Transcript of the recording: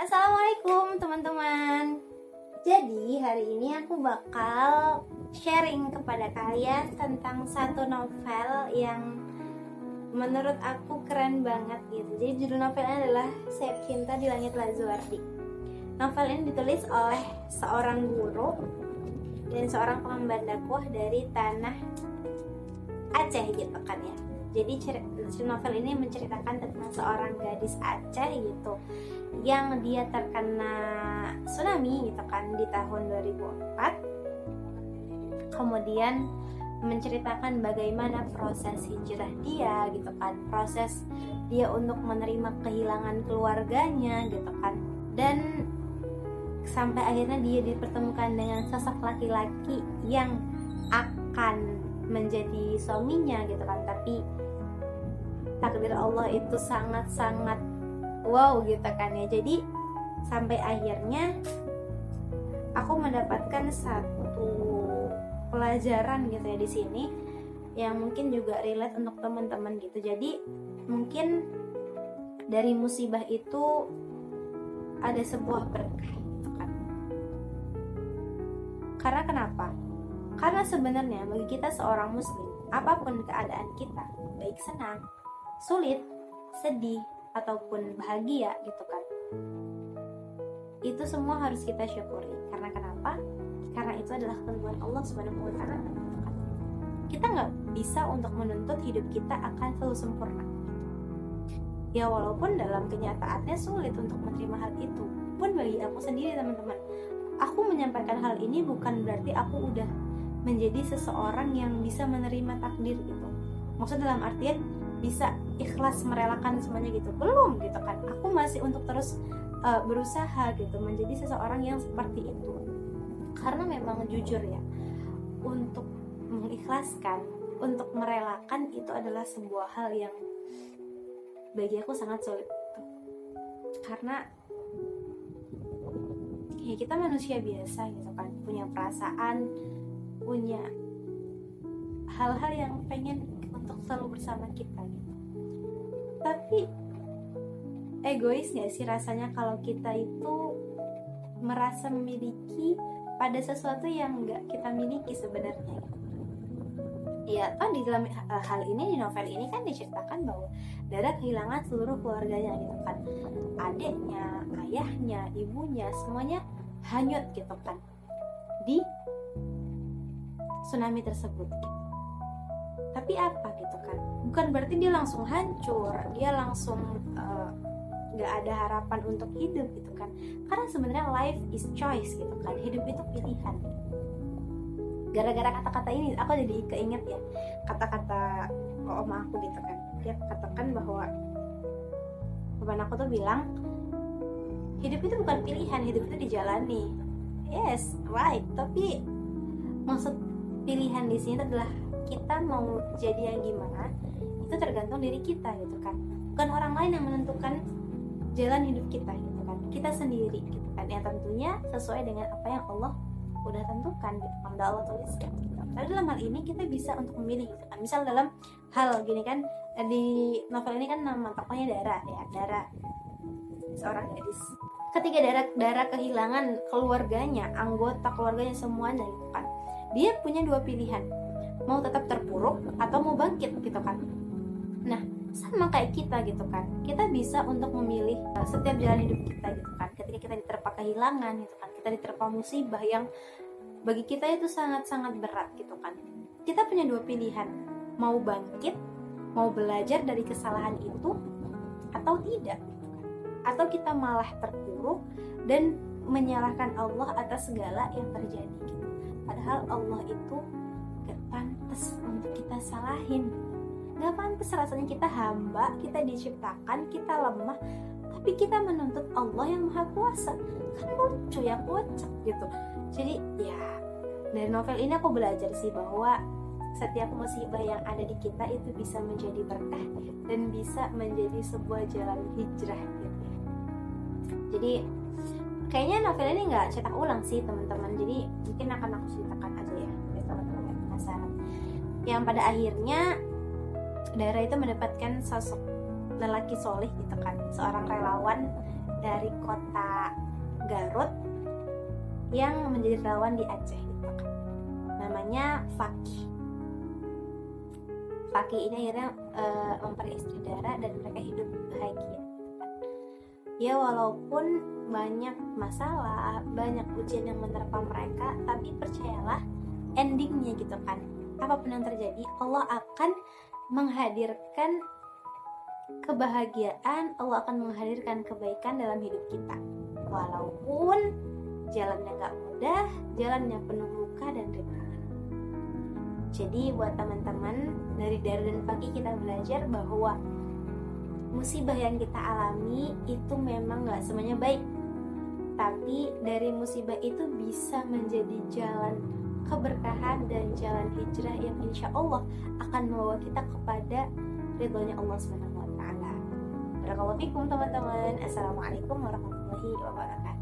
Assalamualaikum teman-teman. Jadi hari ini aku bakal sharing kepada kalian tentang satu novel yang menurut aku keren banget gitu. Jadi judul novelnya adalah Sayap Cinta di Langit Lazuardi. Novel ini ditulis oleh seorang guru dan seorang pengemban dakwah dari tanah Aceh gitu kan ya. Jadi novel ini menceritakan tentang seorang gadis Aceh gitu yang dia terkena tsunami gitu kan di tahun 2004. Kemudian menceritakan bagaimana proses hijrah dia gitu kan, proses dia untuk menerima kehilangan keluarganya gitu kan, dan sampai akhirnya dia dipertemukan dengan sosok laki-laki yang akan menjadi suaminya gitu kan. Tapi takdir Allah itu sangat-sangat wow gitu kan ya. Jadi sampai akhirnya aku mendapatkan satu pelajaran gitu ya di sini yang mungkin juga relate untuk teman-teman gitu. Jadi mungkin dari musibah itu ada sebuah berkah gitu kan. Karena kenapa? Karena sebenarnya bagi kita seorang muslim, apapun keadaan kita, baik senang, sulit, sedih, ataupun bahagia gitu kan, itu semua harus kita syukuri. Karena kenapa? Karena itu adalah ketentuan Allah Subhanahu wa Ta'ala. Kita nggak bisa untuk menuntut hidup kita akan selalu sempurna. Ya walaupun dalam kenyataannya sulit untuk menerima hal itu. Pun bagi aku sendiri teman-teman, aku menyampaikan hal ini bukan berarti aku udah menjadi seseorang yang bisa menerima takdir gitu. Maksud dalam artian bisa ikhlas merelakan semuanya gitu, belum gitu kan. Aku masih untuk terus berusaha gitu menjadi seseorang yang seperti itu. Karena memang jujur ya, untuk mengikhlaskan, untuk merelakan itu adalah sebuah hal yang bagi aku sangat sulit gitu. Karena ya kita manusia biasa gitu kan, punya perasaan, punya hal-hal yang pengen untuk selalu bersama kita gitu. Tapi egois gak sih rasanya kalau kita itu merasa memiliki pada sesuatu yang gak kita miliki sebenarnya gitu. Ya kan di dalam hal ini, di novel ini kan diceritakan bahwa Dara kehilangan seluruh keluarganya gitu kan. Adiknya, ayahnya, ibunya, semuanya hanyut gitu kan di tsunami tersebut gitu. Tapi apa gitu kan, bukan berarti dia langsung hancur, dia langsung gak ada harapan untuk hidup gitu kan. Karena sebenarnya life is choice gitu kan, hidup itu pilihan. Gara-gara kata-kata ini aku jadi keinget ya kata-kata oma aku gitu kan. Dia katakan bahwa teman aku tuh bilang, hidup itu bukan pilihan, hidup itu dijalani. Yes, right. Tapi maksud pilihan di sini adalah kita mau jadi yang gimana, itu tergantung diri kita gitu kan. Bukan orang lain yang menentukan jalan hidup kita gitu kan. Kita sendiri gitu kan. Yang tentunya sesuai dengan apa yang Allah udah tentukan gitu kan, udah Allah tuliskan gitu. Tapi dalam hal ini kita bisa untuk memilih gitu kan. Misal dalam hal gini kan, di novel ini kan nama tokohnya Dara ya, Dara seorang gadis. Ketika Dara kehilangan keluarganya, anggota keluarganya semuanya gitu kan, dia punya dua pilihan, mau tetap terpuruk atau mau bangkit gitu kan. Nah sama kayak kita gitu kan, kita bisa untuk memilih setiap jalan hidup kita gitu kan. Ketika kita diterpa kehilangan gitu kan, kita diterpa musibah yang bagi kita itu sangat-sangat berat gitu kan, kita punya dua pilihan, mau bangkit, mau belajar dari kesalahan itu atau tidak gitu kan. Atau kita malah terpuruk dan menyalahkan Allah atas segala yang terjadi gitu. Padahal Allah itu gak pantas untuk kita salahin. Gak pantas rasanya, kita hamba, kita diciptakan, kita lemah, tapi kita menuntut Allah yang maha kuasa. Kan lucu ya, kocak gitu. Jadi ya dari novel ini aku belajar sih bahwa setiap musibah yang ada di kita itu bisa menjadi berkah dan bisa menjadi sebuah jalan hijrah gitu. Jadi kayaknya novel ini nggak cetak ulang sih teman-teman. Jadi mungkin akan aku ceritakan aja ya biar teman-teman yang penasaran. Yang pada akhirnya Dara itu mendapatkan sosok lelaki soleh gitu kan, seorang relawan dari kota Garut yang menjadi relawan di Aceh gitu kan. Namanya Fakih. Fakih ini akhirnya mempelai istri Dara dan mereka hidup bahagia. Ya walaupun banyak masalah, banyak ujian yang menerpa mereka, tapi percayalah endingnya gitu kan, apapun yang terjadi Allah akan menghadirkan kebahagiaan, Allah akan menghadirkan kebaikan dalam hidup kita. Walaupun jalannya gak mudah, jalannya penuh luka dan rintangan. Jadi buat teman-teman, dari Dara dan Fakih kita belajar bahwa musibah yang kita alami itu memang gak semuanya baik, tapi dari musibah itu bisa menjadi jalan keberkahan dan jalan hijrah yang insya Allah akan membawa kita kepada ridhonya Allah SWT. Barakallahu fikum teman-teman. Assalamualaikum warahmatullahi wabarakatuh.